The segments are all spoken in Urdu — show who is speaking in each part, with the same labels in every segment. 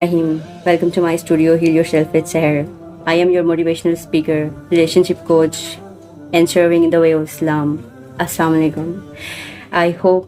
Speaker 1: Rahim, welcome to my studio. Heal Yourself with Seher. I am your motivational speaker, relationship coach, and serving in the way of Islam. Assalamu alaikum. I hope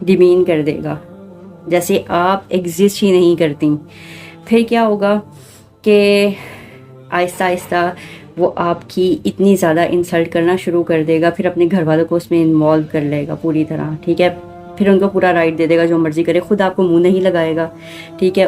Speaker 1: Damon کر دے گا، جیسے آپ ایگزسٹ ہی نہیں کرتی. پھر کیا ہوگا کہ آہستہ آہستہ وہ آپ کی اتنی زیادہ انسلٹ کرنا شروع کر دے گا، پھر اپنے گھر والوں کو اس میں انوالو کر لے گا پوری طرح. ٹھیک ہے، پھر ان کو پورا رائٹ دے دے گا جو مرضی کرے، خود آپ کو منہ نہیں لگائے گا. ٹھیک ہے،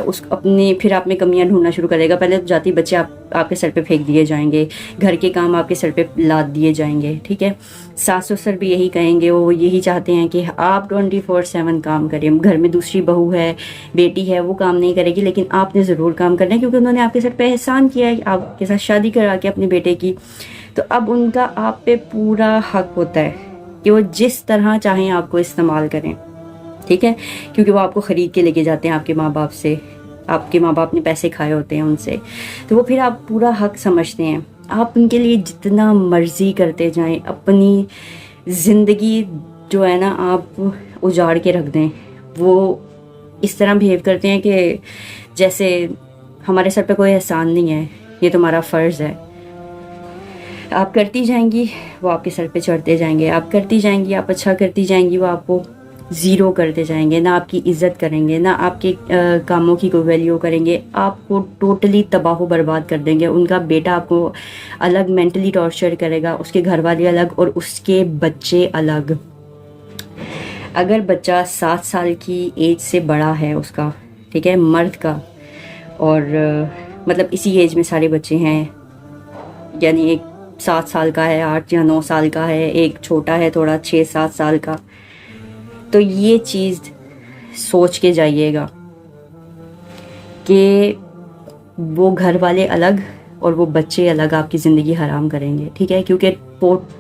Speaker 1: پھر آپ میں کمیاں ڈھونڈنا شروع کرے گا. پہلے تو جاتی بچے آپ کے سر پہ پھینک دیے جائیں گے، گھر کے کام آپ کے سر پہ لاد دیے جائیں گے. ٹھیک ہے، ساس سسر بھی یہی کہیں گے، وہ یہی چاہتے ہیں کہ آپ 24/7 کام کریں. گھر میں دوسری بہو ہے، بیٹی ہے، وہ کام نہیں کرے گی، لیکن آپ نے ضرور کام کرنا ہے کیونکہ انہوں نے آپ کے سر پہ احسان کیا ہے آپ کے ساتھ شادی کرا کے اپنے بیٹے کی. تو اب ان کا آپ پہ پورا حق ہوتا ہے کہ وہ جس طرح چاہیں آپ کو استعمال کریں. ٹھیک ہے، کیونکہ وہ آپ کو خرید کے لے کے جاتے ہیں آپ کے ماں باپ سے، آپ کے ماں باپ نے پیسے کھائے ہوتے ہیں ان سے، تو وہ پھر آپ پورا حق سمجھتے ہیں. آپ ان کے لیے جتنا مرضی کرتے جائیں، اپنی زندگی جو ہے نا آپ اجاڑ کے رکھ دیں. وہ اس طرح بہیو کرتے ہیں کہ جیسے ہمارے سر پہ کوئی احسان نہیں ہے، یہ تمہارا فرض ہے. آپ کرتی جائیں گی وہ آپ کے سر پہ چڑھتے جائیں گے، آپ کرتی جائیں گی، آپ اچھا کرتی جائیں گی، وہ آپ کو زیرو کرتے جائیں گے. نہ آپ کی عزت کریں گے، نہ آپ کے کاموں کی کوئی ویلیو کریں گے، آپ کو ٹوٹلی تباہ و برباد کر دیں گے. ان کا بیٹا آپ کو الگ مینٹلی ٹارچر کرے گا، اس کے گھر والے الگ اور اس کے بچے الگ. اگر بچہ 7 سال کی ایج سے بڑا ہے اس کا، ٹھیک ہے، مرد کا، اور مطلب اسی ایج میں سارے بچے ہیں، یعنی ایک 7 سال کا ہے، 8 یا 9 سال کا ہے، ایک چھوٹا ہے تھوڑا 6-7 سال کا، تو یہ چیز سوچ کے جائیے گا کہ وہ گھر والے الگ اور وہ بچے الگ آپ کی زندگی حرام کریں گے. ٹھیک ہے، کیونکہ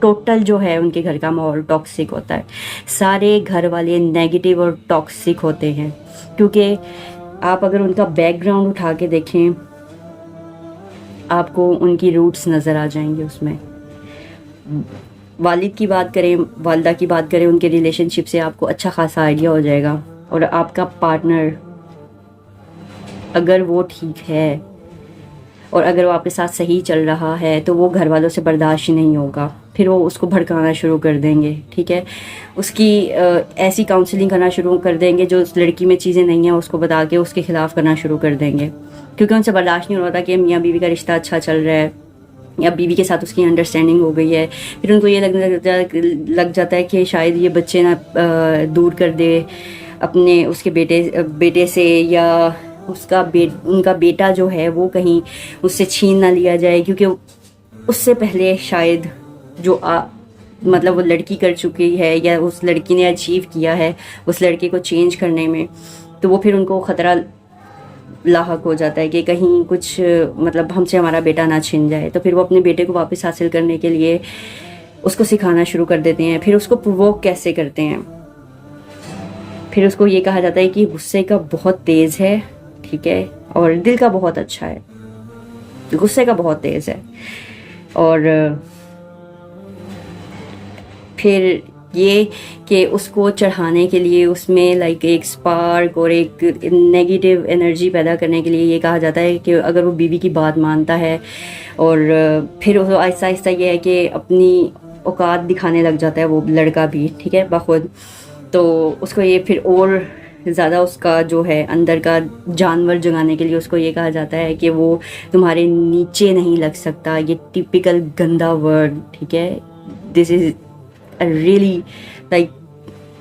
Speaker 1: ٹوٹل جو ہے ان کے گھر کا ماحول ٹاکسک ہوتا ہے. سارے گھر والے نیگیٹو اور ٹاکسک ہوتے ہیں، کیونکہ آپ اگر ان کا بیک گراؤنڈ اٹھا کے دیکھیں آپ کو ان کی روٹس نظر آ جائیں گے. اس میں والد کی بات کریں، والدہ کی بات کریں، ان کے ریلیشن شپ سے آپ کو اچھا خاصا آئیڈیا ہو جائے گا. اور آپ کا پارٹنر اگر وہ ٹھیک ہے اور اگر وہ آپ کے ساتھ صحیح چل رہا ہے تو وہ گھر والوں سے برداشت ہی نہیں ہوگا، پھر وہ اس کو بھڑکانا شروع کر دیں گے. ٹھیک ہے، اس کی ایسی کاؤنسلنگ کرنا شروع کر دیں گے جو اس لڑکی میں چیزیں نہیں ہیں اس کو بتا کے اس کے خلاف کرنا شروع کر دیں گے، کیونکہ ان سے برداشت نہیں ہوتا کہ میاں بیوی کا رشتہ اچھا چل رہا ہے یا بیوی کے ساتھ اس کی انڈرسٹینڈنگ ہو گئی ہے. پھر ان کو یہ لگ جاتا ہے کہ شاید یہ بچے نہ دور کر دے اپنے اس کے بیٹے سے، یا ان کا بیٹا جو ہے وہ کہیں اس سے چھین نہ لیا جائے، کیونکہ اس سے پہلے شاید جو مطلب وہ لڑکی کر چکی ہے یا اس لڑکی نے اچیو کیا ہے اس لڑکے کو چینج کرنے میں، تو وہ پھر ان کو خطرہ لاحق ہو جاتا ہے کہ کہیں کچھ مطلب ہم سے ہمارا بیٹا نہ چھن جائے. تو پھر وہ اپنے بیٹے کو واپس حاصل کرنے کے لیے اس کو سکھانا شروع کر دیتے ہیں. پھر اس کو پرووک کیسے کرتے ہیں، پھر اس کو یہ کہا جاتا ہے کہ غصے کا بہت تیز ہے، ٹھیک ہے، اور دل کا بہت اچھا ہے. غصے کا بہت تیز ہے، اور پھر یہ کہ اس کو چڑھانے کے لیے اس میں لائک ایک سپارک اور ایک نیگیٹو انرجی پیدا کرنے کے لیے یہ کہا جاتا ہے کہ اگر وہ بیوی کی بات مانتا ہے اور پھر وہ آہستہ آہستہ یہ ہے کہ اپنی اوقات دکھانے لگ جاتا ہے وہ لڑکا بھی، ٹھیک ہے، بخود، تو اس کو یہ پھر اور زیادہ اس کا جو ہے اندر کا جانور جگانے کے لیے اس کو یہ کہا جاتا ہے کہ وہ تمہارے نیچے نہیں لگ سکتا. یہ ٹپیکل گندا ورڈ، ٹھیک ہے، this is really like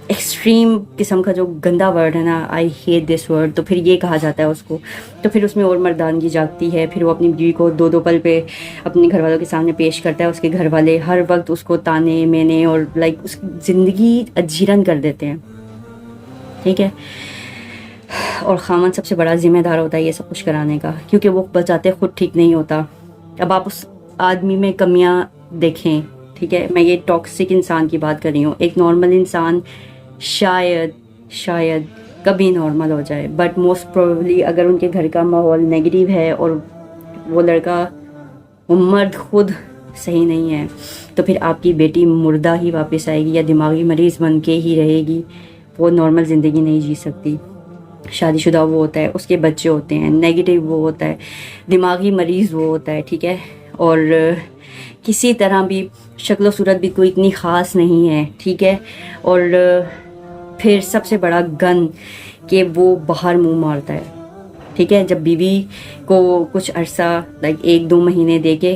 Speaker 1: extreme قسم کا جو گندا ورڈ ہے نا، آئی ہیٹ دس ورڈ. تو پھر یہ کہا جاتا ہے اس کو، تو پھر اس میں اور مردانگی جاگتی ہے. پھر وہ اپنی بیوی کو دو پل پہ اپنے گھر والوں کے سامنے پیش کرتا ہے. اس کے گھر والے ہر وقت اس کو تانے مینے اور لائک اس کی زندگی اجیرن کر دیتے ہیں، ٹھیک ہے. اور خامن سب سے بڑا ذمہ دار ہوتا ہے یہ سب کچھ کرانے کا، کیونکہ وہ بچاتے خود ٹھیک نہیں ہوتا. اب آپ اس آدمی میں کمیاں دیکھیں، ٹھیک ہے، میں یہ ٹاکسک انسان کی بات کر رہی ہوں. ایک نارمل انسان شاید کبھی نارمل ہو جائے، بٹ موسٹ پروبیبلی اگر ان کے گھر کا ماحول نیگیٹو ہے اور وہ لڑکا، وہ مرد خود صحیح نہیں ہے، تو پھر آپ کی بیٹی مردہ ہی واپس آئے گی یا دماغی مریض بن کے ہی رہے گی. وہ نارمل زندگی نہیں جی سکتی. شادی شدہ وہ ہوتا ہے، اس کے بچے ہوتے ہیں، نیگیٹو وہ ہوتا ہے، دماغی مریض وہ ہوتا ہے، ٹھیک ہے، اور کسی طرح بھی شکل و صورت بھی کوئی اتنی خاص نہیں ہے، ٹھیک ہے، اور پھر سب سے بڑا گن کہ وہ باہر منہ مارتا ہے، ٹھیک ہے. جب بیوی کو کچھ عرصہ لائک 1-2 مہینے دے کے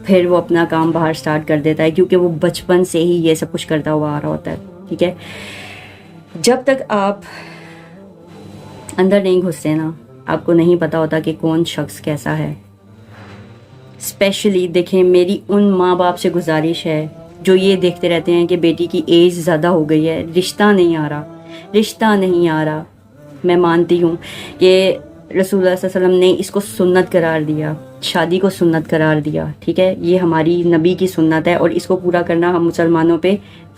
Speaker 1: پھر وہ اپنا کام باہر سٹارٹ کر دیتا ہے، کیونکہ وہ بچپن سے ہی یہ سب کچھ کرتا ہوا آ رہا ہوتا ہے، ٹھیک ہے. جب تک آپ اندر نہیں گھستے نا، آپ کو نہیں پتا ہوتا کہ کون شخص کیسا ہے. اسپیشلی دیکھیں، میری ان ماں باپ سے گزارش ہے جو یہ دیکھتے رہتے ہیں کہ بیٹی کی ایج زیادہ ہو گئی ہے، رشتہ نہیں آ رہا، رشتہ نہیں آ رہا. میں مانتی ہوں کہ رسول اللہ صلی اللہ علیہ وسلم نے اس کو سنت قرار دیا، شادی کو سنت قرار دیا، ٹھیک ہے. یہ ہماری نبی کی سنت ہے اور اس کو پورا کرنا ہم مسلمانوں پہ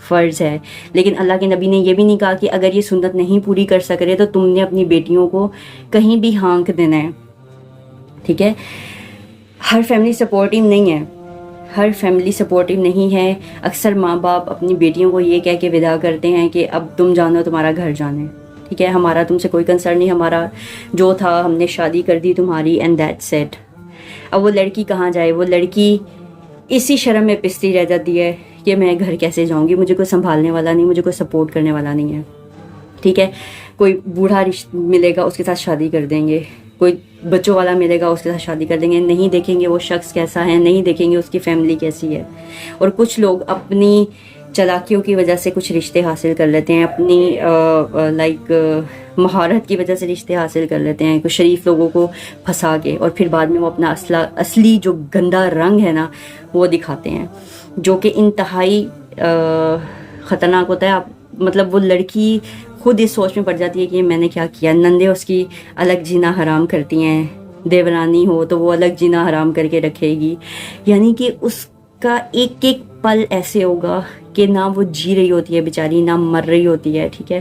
Speaker 1: فرض ہے. لیکن اللہ کے نبی نے یہ بھی نہیں کہا کہ اگر یہ سنت نہیں پوری کر سک رہے تو تم نے اپنی بیٹیوں کو کہیں بھی ہانک دینا ہے، ٹھیک ہے. ہر فیملی سپورٹیو نہیں ہے، ہر فیملی سپورٹیو نہیں ہے. اکثر ماں باپ اپنی بیٹیوں کو یہ کہہ کے ودا کرتے ہیں کہ اب تم جانو، تمہارا گھر جانے، ٹھیک ہے، ہمارا تم سے کوئی کنسرن نہیں، ہمارا جو تھا ہم نے شادی کر دی تمہاری اینڈ دیٹس اٹ. اب وہ لڑکی کہاں جائے؟ وہ لڑکی اسی شرم میں پستی رہ جاتی ہے کہ میں گھر کیسے جاؤں گی، مجھے کوئی سنبھالنے والا نہیں، مجھے کوئی سپورٹ کرنے والا نہیں ہے، ٹھیک ہے. کوئی بوڑھا ملے گا اس کے ساتھ شادی کر دیں گے، کوئی بچوں والا ملے گا اس کے ساتھ شادی کر دیں گے، نہیں دیکھیں گے وہ شخص کیسا ہے، نہیں دیکھیں گے اس کی فیملی کیسی ہے. اور کچھ لوگ اپنی چالاکیوں کی وجہ سے کچھ رشتے حاصل کر لیتے ہیں، اپنی لائک مہارت کی وجہ سے رشتے حاصل کر لیتے ہیں کچھ شریف لوگوں کو پھنسا کے، اور پھر بعد میں وہ اپنا اصلی جو گندا رنگ ہے نا وہ دکھاتے ہیں، جو کہ انتہائی خطرناک ہوتا ہے. مطلب وہ لڑکی خود اس سوچ میں پڑ جاتی ہے کہ میں نے کیا کیا. نندے اس کی الگ جینا حرام کرتی ہیں، دیورانی ہو تو وہ الگ جینا حرام کر کے رکھے گی. یعنی کہ اس کا ایک ایک پل ایسے ہوگا کہ نہ وہ جی رہی ہوتی ہے بیچاری، نہ مر رہی ہوتی ہے، ٹھیک ہے.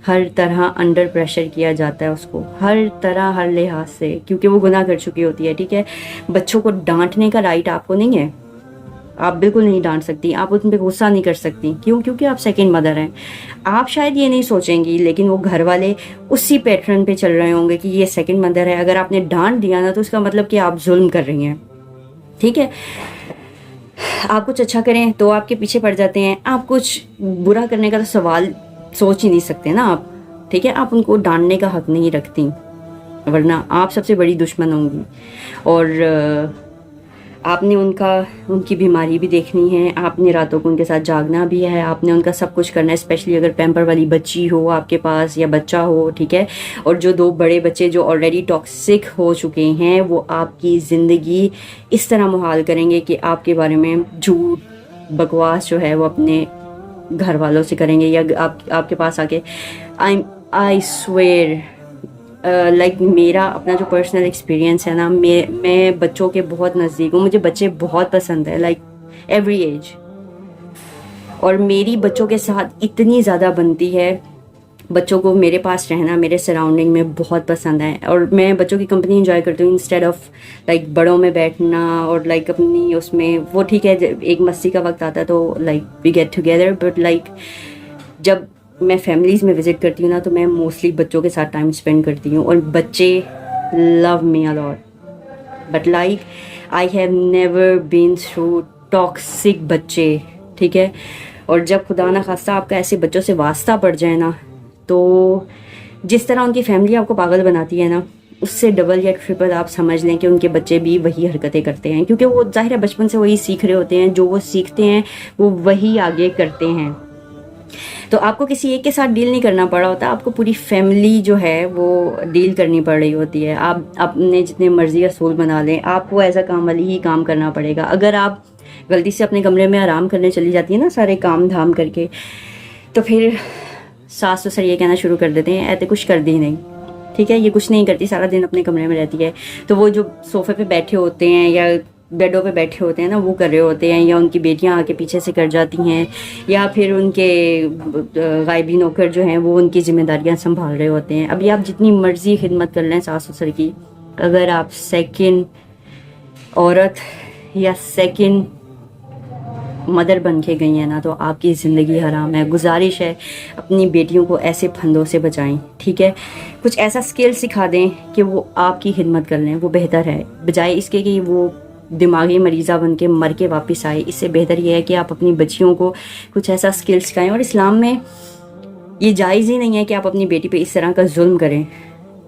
Speaker 1: ہر طرح انڈر پریشر کیا جاتا ہے اس کو، ہر طرح ہر لحاظ سے، کیونکہ وہ گناہ کر چکی ہوتی ہے، ٹھیک ہے. بچوں کو ڈانٹنے کا رائٹ آپ کو نہیں ہے، آپ بالکل نہیں ڈانٹ سکتی، آپ ان پہ غصہ نہیں کر سکتی. کیوں؟ کیونکہ آپ سیکنڈ مدر ہیں. آپ شاید یہ نہیں سوچیں گی لیکن وہ گھر والے اسی پیٹرن پہ چل رہے ہوں گے کہ یہ سیکنڈ مدر ہے، اگر آپ نے ڈانٹ دیا نا تو اس کا مطلب کہ آپ ظلم کر رہی ہیں، ٹھیک ہے. آپ کچھ اچھا کریں تو آپ کے پیچھے پڑ جاتے ہیں، آپ کچھ برا کرنے کا تو سوال سوچ ہی نہیں سکتے نا آپ، ٹھیک ہے. آپ ان کو ڈانٹنے کا حق نہیں رکھتی، ورنہ آپ سب سے بڑی دشمن ہوں گی. اور آپ نے ان کی بیماری بھی دیکھنی ہے، آپ نے راتوں کو ان کے ساتھ جاگنا بھی ہے، آپ نے ان کا سب کچھ کرنا ہے، اسپیشلی اگر پیمپر والی بچی ہو آپ کے پاس یا بچہ ہو، ٹھیک ہے. اور جو 2 بڑے بچے جو آلریڈی ٹاکسک ہو چکے ہیں وہ آپ کی زندگی اس طرح محال کریں گے کہ آپ کے بارے میں جھوٹ بکواس جو ہے وہ اپنے گھر والوں سے کریں گے، یا آپ کے پاس آ کے آئی سویئر لائک میرا اپنا جو پرسنل ایکسپیرینس ہے نا، میں بچوں کے بہت نزدیک ہوں، مجھے بچے بہت پسند ہے، لائک ایوری ایج. اور میری بچوں کے ساتھ اتنی زیادہ بنتی ہے، بچوں کو میرے پاس رہنا، میرے سراؤنڈنگ میں بہت پسند ہے. اور میں بچوں کی کمپنی انجوائے کرتی ہوں انسٹیڈ آف لائک بڑوں میں بیٹھنا، اور لائک اپنی اس میں وہ ٹھیک ہے ایک مستی کا وقت آتا ہے تو like we get together, but like جب میں فیملیز میں وزٹ کرتی ہوں نا تو میں موسٹلی بچوں کے ساتھ ٹائم اسپینڈ کرتی ہوں. اور بچے love me a lot, but like I have never been through toxic بچے، ٹھیک ہے. اور جب خدا نہ خواستہ آپ کا ایسے بچوں سے واسطہ پڑ جائے نا تو جس طرح ان کی فیملی آپ کو پاگل بناتی ہے نا، اس سے ڈبل یا ٹرپل آپ سمجھ لیں کہ ان کے بچے بھی وہی حرکتیں کرتے ہیں، کیونکہ وہ ظاہر ہے بچپن سے وہی سیکھ رہے ہوتے ہیں، جو وہ سیکھتے ہیں وہ وہی آگے کرتے ہیں. تو آپ کو کسی ایک کے ساتھ ڈیل نہیں کرنا پڑا ہوتا، آپ کو پوری فیملی جو ہے وہ ڈیل کرنی پڑ رہی ہوتی ہے. آپ اپنے جتنے مرضی اصول بنا لیں، آپ کو ایز اے کام والی ہی کام کرنا پڑے گا. اگر آپ غلطی سے اپنے کمرے میں آرام کرنے چلی جاتی ہیں نا سارے کام دھام کر کے، تو پھر ساس سسر یہ کہنا شروع کر دیتے ہیں ایتے کچھ کر دی نہیں، ٹھیک ہے، یہ کچھ نہیں کرتی، سارا دن اپنے کمرے میں رہتی ہے. تو وہ جو صوفے پہ بیٹھے ہوتے ہیں یا بیڈوں پہ بیٹھے ہوتے ہیں نا وہ کر رہے ہوتے ہیں، یا ان کی بیٹیاں آ کے پیچھے سے کر جاتی ہیں، یا پھر ان کے غائبی نوکر جو ہیں وہ ان کی ذمہ داریاں سنبھال رہے ہوتے ہیں. ابھی آپ جتنی مرضی خدمت کر لیں ساس سسر کی، اگر آپ سیکنڈ عورت یا سیکنڈ مدر بن کے گئی ہیں نا تو آپ کی زندگی حرام ہے. گزارش ہے اپنی بیٹیوں کو ایسے پھندوں سے بچائیں، ٹھیک ہے. کچھ ایسا اسکل سکھا دیں کہ وہ آپ کی خدمت کر لیں، وہ بہتر ہے بجائے اس کے کہ وہ دماغی مریضہ بن کے مر کے واپس آئے. اس سے بہتر یہ ہے کہ آپ اپنی بچیوں کو کچھ ایسا اسکل سکھائیں. اور اسلام میں یہ جائز ہی نہیں ہے کہ آپ اپنی بیٹی پہ اس طرح کا ظلم کریں.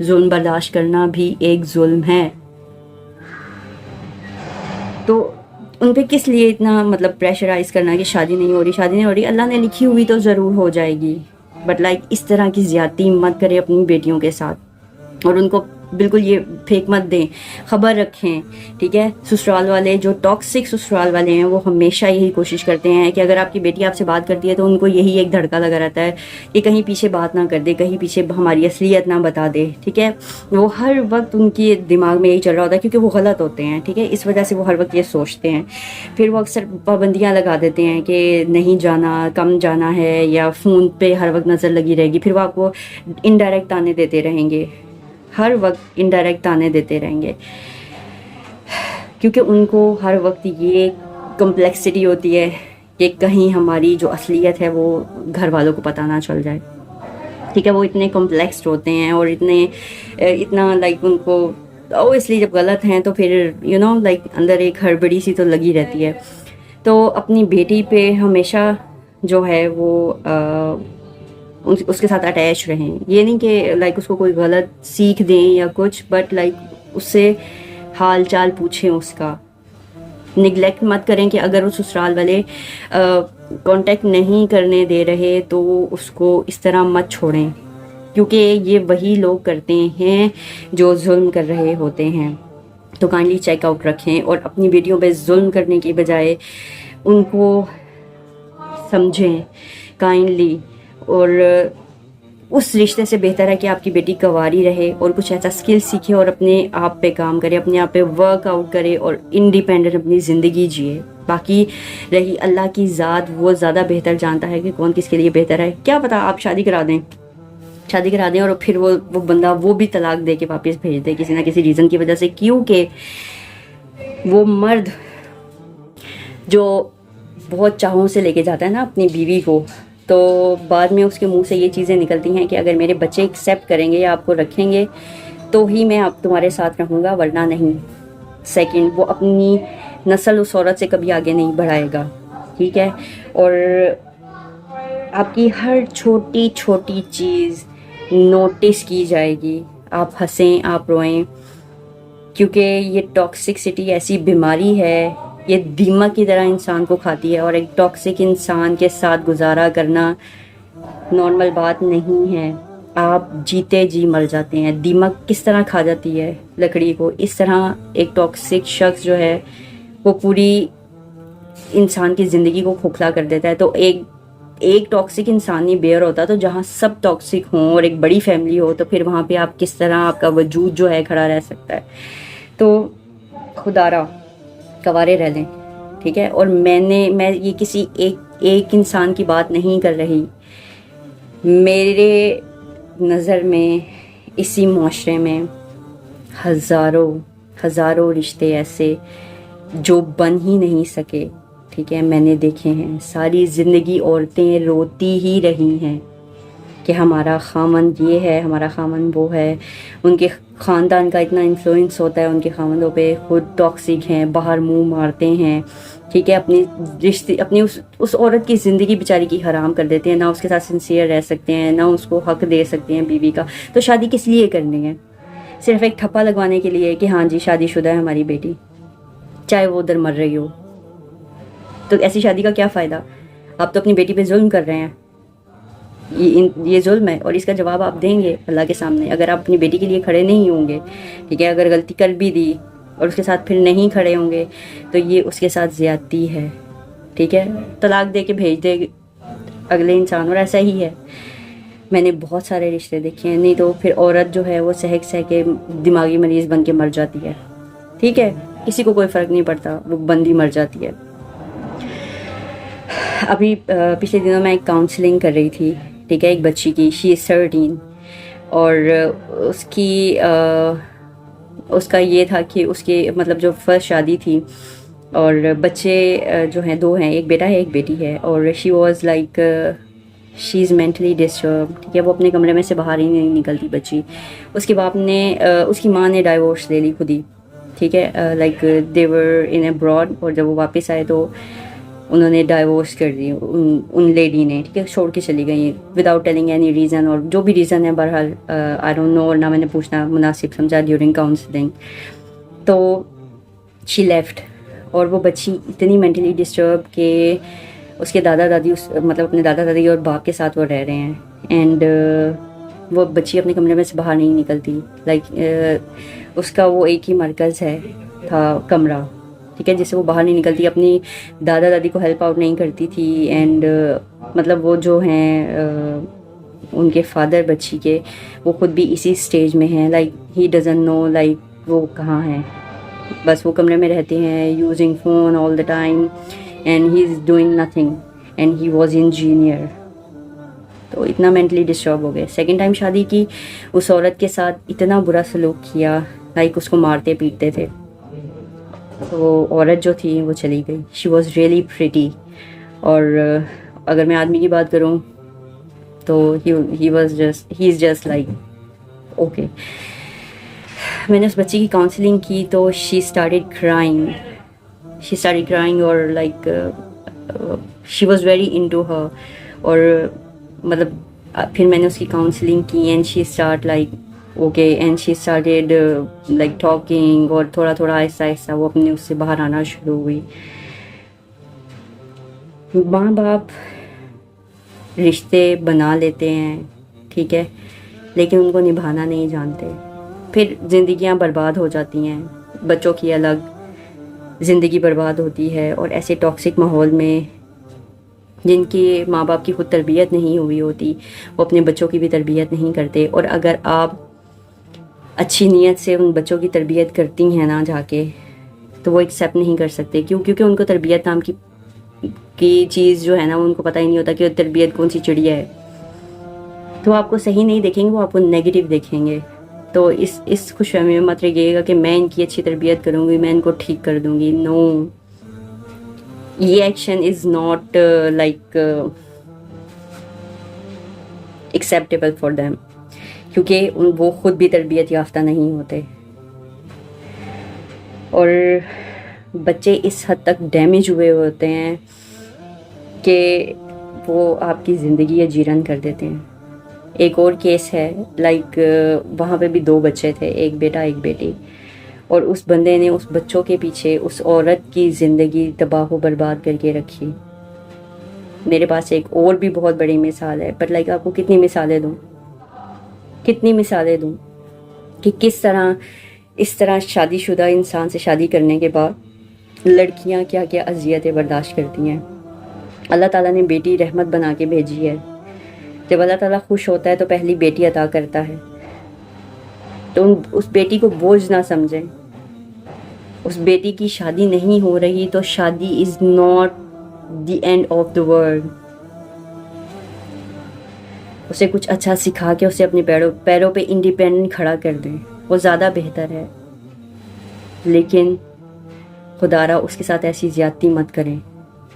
Speaker 1: ظلم برداشت کرنا بھی ایک ظلم ہے. تو ان پہ کس لیے اتنا مطلب پریشرائز کرنا کہ شادی نہیں ہو رہی، شادی نہیں ہو رہی. اللہ نے لکھی ہوئی تو ضرور ہو جائے گی، بٹ لائک اس طرح کی زیادتی مت کریں اپنی بیٹیوں کے ساتھ، اور ان کو بالکل یہ پھینک مت دیں. خبر رکھیں، ٹھیک ہے. سسرال والے جو ٹاکسک سسرال والے ہیں وہ ہمیشہ یہی کوشش کرتے ہیں کہ اگر آپ کی بیٹی آپ سے بات کرتی ہے تو ان کو یہی ایک دھڑکا لگا رہتا ہے کہ کہیں پیچھے بات نہ کر دے، کہیں پیچھے ہماری اصلیت نہ بتا دے، ٹھیک ہے. وہ ہر وقت ان کی دماغ میں یہی چل رہا ہوتا ہے کیونکہ وہ غلط ہوتے ہیں، ٹھیک ہے. اس وجہ سے وہ ہر وقت یہ سوچتے ہیں. پھر وہ اکثر پابندیاں لگا دیتے ہیں کہ نہیں جانا، کم جانا ہے، یا فون پہ ہر وقت نظر لگی رہے گی. پھر وہ آپ کو انڈائریکٹ تانے دیتے رہیں گے، ہر وقت انڈائریکٹ تانے دیتے رہیں گے، کیونکہ ان کو ہر وقت یہ کمپلیکسٹی ہوتی ہے کہ کہیں ہماری جو اصلیت ہے وہ گھر والوں کو پتہ نہ چل جائے، ٹھیک ہے. وہ اتنے کمپلیکسڈ ہوتے ہیں اور اتنا لائک ان کو اس لیے جب غلط ہیں تو پھر لائک اندر ایک ہڑبڑی سی تو لگی رہتی ہے. تو اپنی بیٹی پہ ہمیشہ جو ہے وہ اس کے ساتھ اٹیچ رہیں. یہ نہیں کہ لائک اس کو کوئی غلط سیکھ دیں یا کچھ، بٹ لائک اس سے حال چال پوچھیں، اس کا نگلیکٹ مت کریں. کہ اگر وہ سسرال والے کانٹیکٹ نہیں کرنے دے رہے تو اس کو اس طرح مت چھوڑیں، کیونکہ یہ وہی لوگ کرتے ہیں جو ظلم کر رہے ہوتے ہیں. تو کائنڈلی چیک آؤٹ رکھیں اور اپنی بیٹیوں پہ ظلم کرنے کی بجائے ان کو سمجھیں کائنڈلی. اور اس رشتے سے بہتر ہے کہ آپ کی بیٹی کنواری رہے اور کچھ ایسا اسکل سیکھے اور اپنے آپ پہ کام کرے، اپنے آپ پہ ورک آؤٹ کرے اور انڈیپینڈنٹ اپنی زندگی جیے. باقی رہی اللہ کی ذات، وہ زیادہ بہتر جانتا ہے کہ کون کس کے لیے بہتر ہے. کیا پتا آپ شادی کرا دیں اور پھر وہ بندہ وہ بھی طلاق دے کے واپس بھیج دے کسی نہ کسی ریزن کی وجہ سے، کیونکہ وہ مرد جو بہت چاہوں سے لے کے جاتا ہے نا اپنی بیوی کو، تو بعد میں اس کے منہ سے یہ چیزیں نکلتی ہیں کہ اگر میرے بچے ایکسیپٹ کریں گے یا آپ کو رکھیں گے تو ہی میں آپ تمہارے ساتھ رہوں گا، ورنہ نہیں. سیکنڈ، وہ اپنی نسل اس عورت سے کبھی آگے نہیں بڑھائے گا، ٹھیک ہے. اور آپ کی ہر چھوٹی چھوٹی چیز نوٹس کی جائے گی. آپ ہنسیں، آپ روئیں، کیونکہ یہ ٹاکسکسٹی ایسی بیماری ہے، یہ دیمک کی طرح انسان کو کھاتی ہے. اور ایک ٹاکسک انسان کے ساتھ گزارا کرنا نارمل بات نہیں ہے. آپ جیتے جی مر جاتے ہیں. دیمک کس طرح کھا جاتی ہے لکڑی کو، اس طرح ایک ٹاکسک شخص جو ہے وہ پوری انسان کی زندگی کو کھوکھلا کر دیتا ہے. تو ایک ٹاکسک انسان نہیں بیئر ہوتا، تو جہاں سب ٹاکسک ہوں اور ایک بڑی فیملی ہو تو پھر وہاں پہ آپ کس طرح آپ کا وجود جو ہے کھڑا رہ سکتا ہے. تو خدا را کنوارے رہ لیں، ٹھیک ہے. اور میں یہ کسی ایک انسان کی بات نہیں کر رہی. میرے نظر میں اسی معاشرے میں ہزاروں رشتے ایسے جو بن ہی نہیں سکے، ٹھیک ہے. میں نے دیکھے ہیں. ساری زندگی عورتیں روتی ہی رہی ہیں کہ ہمارا خامند یہ ہے، ہمارا خامند وہ ہے. ان کے خاندان کا اتنا انفلوئنس ہوتا ہے ان کے خامندوں پہ، خود ٹاکسک ہیں، باہر منہ مارتے ہیں، ٹھیک ہے. اپنی اس عورت کی زندگی بیچاری کی حرام کر دیتے ہیں. نہ اس کے ساتھ سنسیئر رہ سکتے ہیں، نہ اس کو حق دے سکتے ہیں بیوی کا. تو شادی کس لیے کرنی ہے؟ صرف ایک ٹھپا لگوانے کے لیے کہ ہاں جی شادی شدہ ہے ہماری بیٹی، چاہے وہ ادھر مر رہی ہو. تو ایسی شادی کا کیا فائدہ؟ آپ تو اپنی بیٹی پہ ظلم کر رہے ہیں. یہ ظلم ہے اور اس کا جواب آپ دیں گے اللہ کے سامنے. اگر آپ اپنی بیٹی کے لیے کھڑے نہیں ہوں گے، ٹھیک ہے، اگر غلطی کر بھی دی اور اس کے ساتھ پھر نہیں کھڑے ہوں گے تو یہ اس کے ساتھ زیادتی ہے، ٹھیک ہے. طلاق دے کے بھیج دے اگلے انسان. اور ایسا ہی ہے، میں نے بہت سارے رشتے دیکھے ہیں. نہیں تو پھر عورت جو ہے وہ سہ کے دماغی مریض بن کے مر جاتی ہے، ٹھیک ہے. کسی کو کوئی فرق نہیں پڑتا، وہ بندی مر جاتی ہے. ابھی پچھلے دنوں میں ایک کاؤنسلنگ کر رہی تھی، ٹھیک ہے، ایک بچی کی. شی از 13 اور اس کا یہ تھا کہ اس کی مطلب جو فرسٹ شادی تھی اور بچے جو ہیں 2 ہیں، ایک بیٹا ہے ایک بیٹی ہے. اور she was like she is mentally disturb, ٹھیک ہے. وہ اپنے کمرے میں سے باہر ہی نہیں نکلتی بچی. اس کے باپ نے اس کی ماں نے ڈائیورس لے لی خود ہی، ٹھیک ہے. Like they were in abroad. اور جب وہ واپس آئے تو انہوں نے ڈائیورس کر دی ان لیڈی نے، ٹھیک ہے، چھوڑ کے چلی گئی وداؤٹ ٹیلنگ اینی ریزن، اور جو بھی ریزن ہے بہرحال آئی ڈونٹ نو، اور نہ میں نے پوچھنا مناسب سمجھا ڈیورنگ کاؤنسلنگ. تو شی لیفٹ، اور وہ بچی اتنی مینٹلی ڈسٹرب کہ اس کے دادا دادی مطلب اپنے دادا دادی اور باپ کے ساتھ وہ رہ رہے ہیں، اینڈ وہ بچی اپنے کمرے میں سے باہر نہیں نکلتی. لائک اس کا وہ ایک ہی مرکز تھا کمرہ، ٹھیک ہے، جس سے وہ باہر نہیں نکلتی، اپنی دادا دادی کو ہیلپ آؤٹ نہیں کرتی تھی. اینڈ مطلب وہ جو ہیں ان کے فادر بچی کے، وہ خود بھی اسی اسٹیج میں ہیں، like he doesn't know like وہ کہاں ہیں، بس وہ کمرے میں رہتے ہیں using phone all the time, and he is doing nothing, and he was engineer. تو اتنا مینٹلی ڈسٹرب ہو گئے. سیکنڈ ٹائم شادی کی، اس عورت کے ساتھ اتنا برا سلوک کیا، لائک اس کو مارتے پیٹتے تھے. تو وہ عورت جو تھی وہ چلی گئی. She was really pretty. اور اگر میں آدمی کی بات کروں تو he is just like okay. میں نے اس بچی کی کاؤنسلنگ کی تو شی اسٹارٹیڈ کرائنگ اور like she was very into her. اور مطلب پھر میں نے اس کی کاؤنسلنگ کی، and she start like okay, and she started like talking, اور تھوڑا تھوڑا آہستہ آہستہ وہ اپنے اس سے باہر آنا شروع ہوئی. ماں باپ رشتے بنا لیتے ہیں، ٹھیک ہے، لیکن ان کو نبھانا نہیں جانتے، پھر زندگیاں برباد ہو جاتی ہیں، بچوں کی الگ زندگی برباد ہوتی ہے. اور ایسے ٹاکسک ماحول میں جن کی ماں باپ کی خود تربیت نہیں ہوئی ہوتی، وہ اپنے بچوں کی بھی تربیت نہیں کرتے. اور اگر آپ اچھی نیت سے ان بچوں کی تربیت کرتی ہیں نا جا کے، تو وہ ایکسیپٹ نہیں کر سکتے. کیونکہ ان کو تربیت نام کی چیز جو ہے نا، ان کو پتہ ہی نہیں ہوتا کہ تربیت کون سی چڑیا ہے. تو آپ کو صحیح نہیں دیکھیں گے، وہ آپ کو نیگیٹو دیکھیں گے. تو اس خوش فہمی میں مت رہیے گا کہ میں ان کی اچھی تربیت کروں گی، میں ان کو ٹھیک کر دوں گی. نو، یہ action is not like acceptable for them, کیونکہ وہ خود بھی تربیت یافتہ نہیں ہوتے. اور بچے اس حد تک ڈیمیج ہوئے ہوتے ہیں کہ وہ آپ کی زندگی اجیرن کر دیتے ہیں. ایک اور کیس ہے، لائک وہاں پہ بھی 2 بچے تھے، ایک بیٹا ایک بیٹی، اور اس بندے نے اس بچوں کے پیچھے اس عورت کی زندگی تباہ و برباد کر کے رکھی. میرے پاس ایک اور بھی بہت بڑی مثال ہے، بٹ لائک آپ کو کتنی مثالیں دوں کہ کس طرح اس طرح شادی شدہ انسان سے شادی کرنے کے بعد لڑکیاں کیا کیا اذیتیں برداشت کرتی ہیں. اللہ تعالیٰ نے بیٹی رحمت بنا کے بھیجی ہے. جب اللہ تعالیٰ خوش ہوتا ہے تو پہلی بیٹی عطا کرتا ہے. تو اس بیٹی کو بوجھ نہ سمجھیں. اس بیٹی کی شادی نہیں ہو رہی تو شادی is not the end of the world. اسے کچھ اچھا سکھا کے اسے اپنے پیروں پہ انڈیپینڈنٹ کھڑا کر دیں، وہ زیادہ بہتر ہے. لیکن خدا را اس کے ساتھ ایسی زیادتی مت کریں،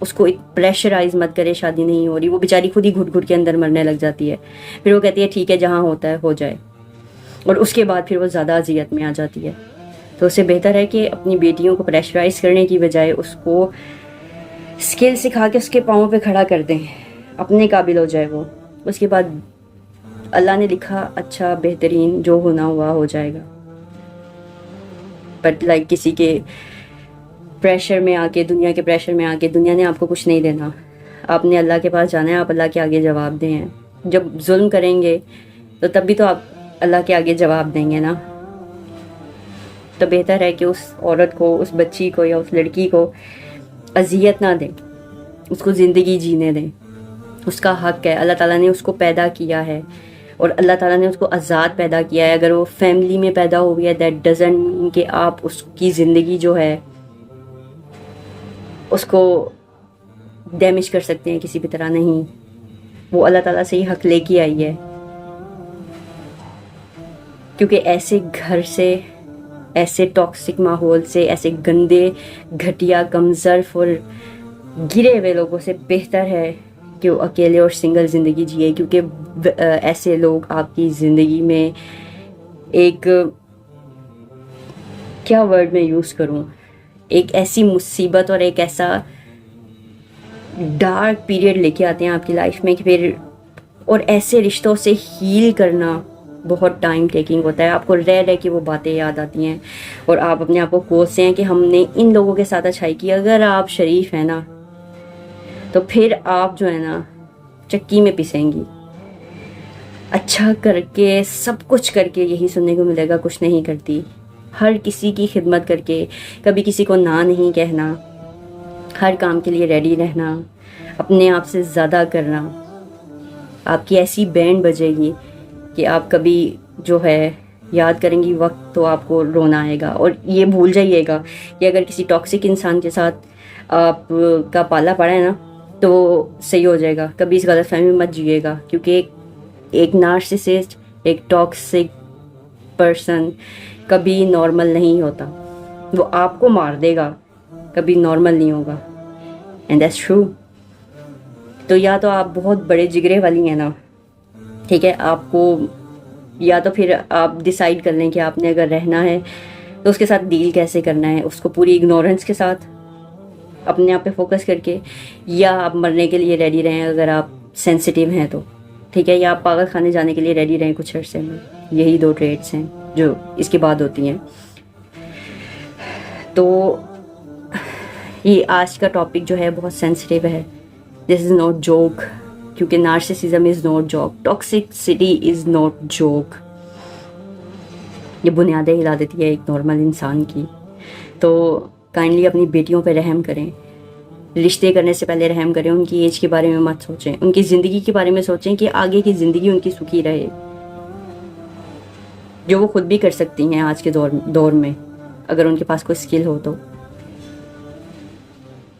Speaker 1: اس کو پریشرائز مت کرے. شادی نہیں ہو رہی، وہ بیچاری خود ہی گھٹ گھٹ کے اندر مرنے لگ جاتی ہے. پھر وہ کہتی ہے ٹھیک ہے جہاں ہوتا ہے ہو جائے، اور اس کے بعد پھر وہ زیادہ اذیت میں آ جاتی ہے. تو اس سے بہتر ہے کہ اپنی بیٹیوں کو پریشرائز کرنے کی بجائے اس کو اسکل سکھا کے اس کے پاؤں پہ کھڑا کر دیں، اپنے قابل ہو جائے وہ. اس کے بعد اللہ نے لکھا اچھا بہترین جو ہونا ہوا ہو جائے گا. بٹ لائک کسی کے پریشر میں آ کے، دنیا کے پریشر میں آ کے، دنیا نے آپ کو کچھ نہیں دینا. آپ نے اللہ کے پاس جانا ہے، آپ اللہ کے آگے جواب دیں. جب ظلم کریں گے تو تب بھی تو آپ اللہ کے آگے جواب دیں گے نا. تو بہتر ہے کہ اس عورت کو، اس بچی کو یا اس لڑکی کو اذیت نہ دیں، اس کو زندگی جینے دیں. اس کا حق ہے، اللہ تعالیٰ نے اس کو پیدا کیا ہے، اور اللہ تعالیٰ نے اس کو آزاد پیدا کیا ہے. اگر وہ فیملی میں پیدا ہوئی ہے، دیٹ ڈزنٹ مین کہ آپ اس کی زندگی جو ہے اس کو ڈیمیج کر سکتے ہیں کسی بھی طرح. نہیں، وہ اللہ تعالیٰ سے ہی حق لے کے آئی ہے. کیونکہ ایسے گھر سے، ایسے ٹاکسک ماحول سے، ایسے گندے گھٹیا کمظرف اور گرے ہوئے لوگوں سے بہتر ہے کہ وہ اکیلے اور سنگل زندگی جیے. کیونکہ ایسے لوگ آپ کی زندگی میں ایک، کیا ورڈ میں یوز کروں، ایک ایسی مصیبت اور ایک ایسا ڈارک پیریڈ لے کے آتے ہیں آپ کی لائف میں کہ پھر، اور ایسے رشتوں سے ہیل کرنا بہت ٹائم ٹیکنگ ہوتا ہے. آپ کو رہ رہ کے وہ باتیں یاد آتی ہیں اور آپ اپنے آپ کو کوستے ہیں کہ ہم نے ان لوگوں کے ساتھ اچھائی کی. اگر آپ شریف ہیں نا تو پھر آپ جو ہے نا چکی میں پسیں گی. اچھا کر کے سب کچھ کر کے یہی سننے کو ملے گا کچھ نہیں کرتی. ہر کسی کی خدمت کر کے کبھی کسی کو نہ نہیں کہنا, ہر کام کے لیے ریڈی رہنا, اپنے آپ سے زیادہ کرنا. آپ کی ایسی بینڈ بجے گی کہ آپ کبھی جو ہے یاد کریں گی وقت تو آپ کو رونا آئے گا. اور یہ بھول جائیے گا کہ اگر کسی ٹاکسک انسان کے ساتھ آپ کا پالا پڑا ہے نا تو صحیح ہو جائے گا. کبھی اس غلط فہمی مت جیے گا, کیونکہ ایک نارسسسٹ, ایک ٹاکسک پرسن کبھی نارمل نہیں ہوتا. وہ آپ کو مار دے گا, کبھی نارمل نہیں ہوگا. And that's true. تو یا تو آپ بہت بڑے جگرے والی ہیں نا, ٹھیک ہے, آپ کو یا تو پھر آپ ڈیسائیڈ کر لیں کہ آپ نے اگر رہنا ہے تو اس کے ساتھ ڈیل کیسے کرنا ہے, اس کو پوری اگنورنس کے ساتھ اپنے آپ پہ فوکس کر کے, یا آپ مرنے کے لیے ریڈی رہیں اگر آپ سینسٹیو ہیں تو, ٹھیک ہے, یا آپ پاگل خانے جانے کے لیے ریڈی رہیں کچھ عرصے میں. یہی دو ٹریٹس ہیں جو اس کے بعد ہوتی ہیں. تو یہ آج کا ٹاپک جو ہے بہت سینسٹیو ہے. دس از ناٹ جوک, کیونکہ narcissism is not joke, toxicity is not joke. یہ بنیادیں ہلا دیتی ہے ایک نارمل انسان کی. تو کائنڈلی اپنی بیٹیوں پہ رحم کریں, رشتے کرنے سے پہلے رحم کریں. ان کی ایج کے بارے میں مت سوچیں, ان کی زندگی کے بارے میں سوچیں کہ آگے کی زندگی ان کی سکھی رہے, جو وہ خود بھی کر سکتی ہیں آج کے دور میں اگر ان کے پاس کوئی اسکل ہو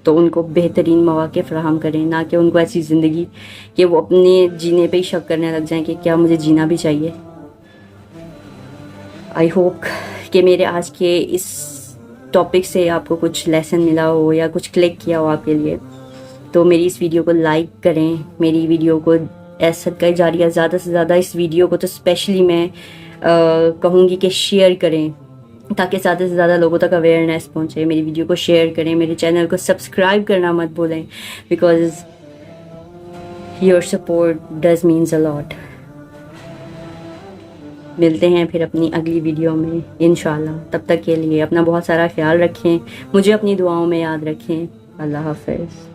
Speaker 1: تو ان کو بہترین مواقع فراہم کریں, نہ کہ ان کو ایسی زندگی کہ وہ اپنے جینے پہ ہی شک کرنے لگ جائیں کہ کیا مجھے جینا بھی چاہیے. آئی ہوپ کہ میرے آج کے اس ٹاپک سے آپ کو کچھ لیسن ملا ہو یا کچھ کلک کیا ہو آپ کے لیے. تو میری اس ویڈیو کو لائک کریں, میری ویڈیو کو ایز صدقہ جاریہ زیادہ سے زیادہ اس ویڈیو کو تو اسپیشلی میں کہوں گی کہ شیئر کریں تاکہ زیادہ سے زیادہ لوگوں تک اویئرنیس پہنچے. میری ویڈیو کو شیئر کریں, میرے چینل کو سبسکرائب کرنا مت بھولیں, because your support does means a lot. ملتے ہیں پھر اپنی اگلی ویڈیو میں انشاءاللہ. تب تک کے لیے اپنا بہت سارا خیال رکھیں, مجھے اپنی دعاؤں میں یاد رکھیں. اللہ حافظ.